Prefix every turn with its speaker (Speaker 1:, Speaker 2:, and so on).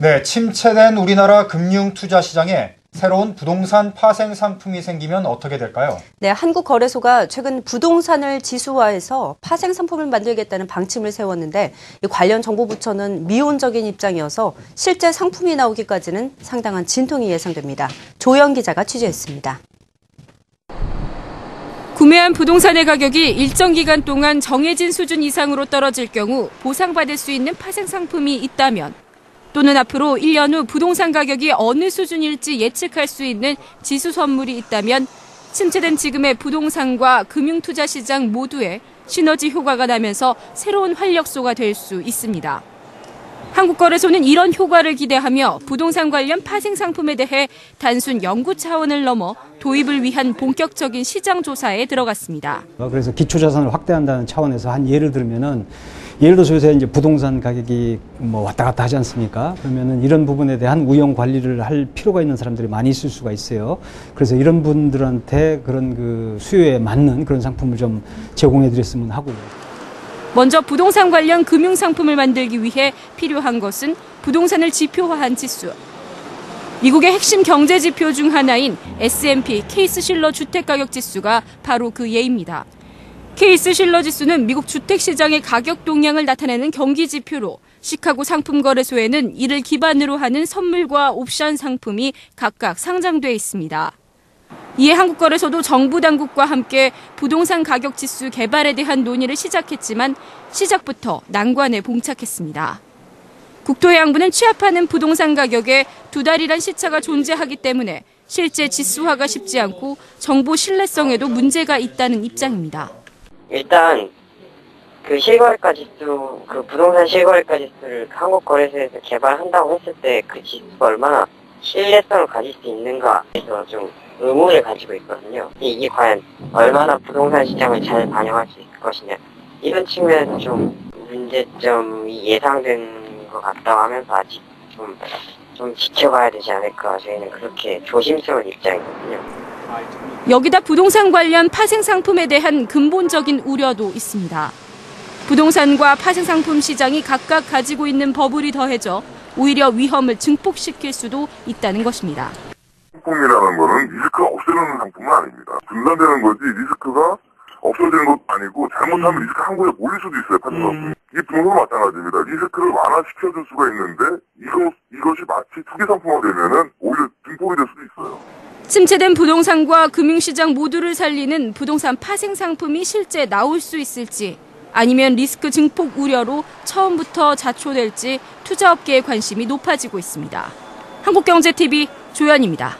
Speaker 1: 네, 침체된 우리나라 금융투자시장에 새로운 부동산 파생 상품이 생기면 어떻게 될까요?
Speaker 2: 네, 한국거래소가 최근 부동산을 지수화해서 파생 상품을 만들겠다는 방침을 세웠는데 관련 정보부처는 미온적인 입장이어서 실제 상품이 나오기까지는 상당한 진통이 예상됩니다. 조영 기자가 취재했습니다.
Speaker 3: 구매한 부동산의 가격이 일정 기간 동안 정해진 수준 이상으로 떨어질 경우 보상받을 수 있는 파생 상품이 있다면 또는 앞으로 1년 후 부동산 가격이 어느 수준일지 예측할 수 있는 지수 선물이 있다면 침체된 지금의 부동산과 금융투자 시장 모두에 시너지 효과가 나면서 새로운 활력소가 될 수 있습니다. 한국거래소는 이런 효과를 기대하며 부동산 관련 파생 상품에 대해 단순 연구 차원을 넘어 도입을 위한 본격적인 시장 조사에 들어갔습니다.
Speaker 4: 그래서 기초자산을 확대한다는 차원에서 한 예를 들면은 예를 들어서 요새 이제 부동산 가격이 왔다 갔다 하지 않습니까? 그러면은 이런 부분에 대한 우영 관리를 할 필요가 있는 사람들이 많이 있을 수가 있어요. 그래서 이런 분들한테 그런 그 수요에 맞는 그런 상품을 좀 제공해 드렸으면 하고요.
Speaker 3: 먼저 부동산 관련 금융상품을 만들기 위해 필요한 것은 부동산을 지표화한 지수. 미국의 핵심 경제 지표 중 하나인 S&P 케이스-실러 주택가격지수가 바로 그 예입니다. 케이스-실러 지수는 미국 주택시장의 가격 동향을 나타내는 경기 지표로 시카고 상품거래소에는 이를 기반으로 하는 선물과 옵션 상품이 각각 상장돼 있습니다. 이에 한국거래소도 정부 당국과 함께 부동산 가격 지수 개발에 대한 논의를 시작했지만 시작부터 난관에 봉착했습니다. 국토해양부는 취합하는 부동산 가격에 2달이란 시차가 존재하기 때문에 실제 지수화가 쉽지 않고 정보 신뢰성에도 문제가 있다는 입장입니다.
Speaker 5: 일단 그 실거래가 지수, 그 부동산 실거래가 지수를 한국거래소에서 개발한다고 했을 때 그 지수가 얼마나 신뢰성을 가질 수 있는가에서 좀 의문을 가지고 있거든요. 이게 과연 얼마나 부동산 시장을 잘 반영할 수 있을 것이냐. 이런 측면에서 좀 문제점이 예상되는 것 같다고 하면서 아직 좀 지켜봐야 되지 않을까. 저희는 그렇게 조심스러운 입장이거든요.
Speaker 3: 여기다 부동산 관련 파생 상품에 대한 근본적인 우려도 있습니다. 부동산과 파생 상품 시장이 각각 가지고 있는 버블이 더해져 오히려 위험을 증폭시킬 수도 있다는 것입니다.
Speaker 6: 상품이라는 거는 리스크가 없어지는 상품은 아닙니다. 분산되는 거지 리스크가 없어지는 것도 아니고 잘못하면 리스크 한 곳에 몰릴 수도 있어요. 파생 이 부분은 마찬가지입니다. 리스크를 완화시켜줄 수가 있는데 이것이 마치 투기 상품화 되면은 오히려 증폭이 될 수도 있어요.
Speaker 3: 침체된 부동산과 금융시장 모두를 살리는 부동산 파생 상품이 실제 나올 수 있을지 아니면 리스크 증폭 우려로 처음부터 자초될지 투자업계의 관심이 높아지고 있습니다. 한국경제TV 조연입니다.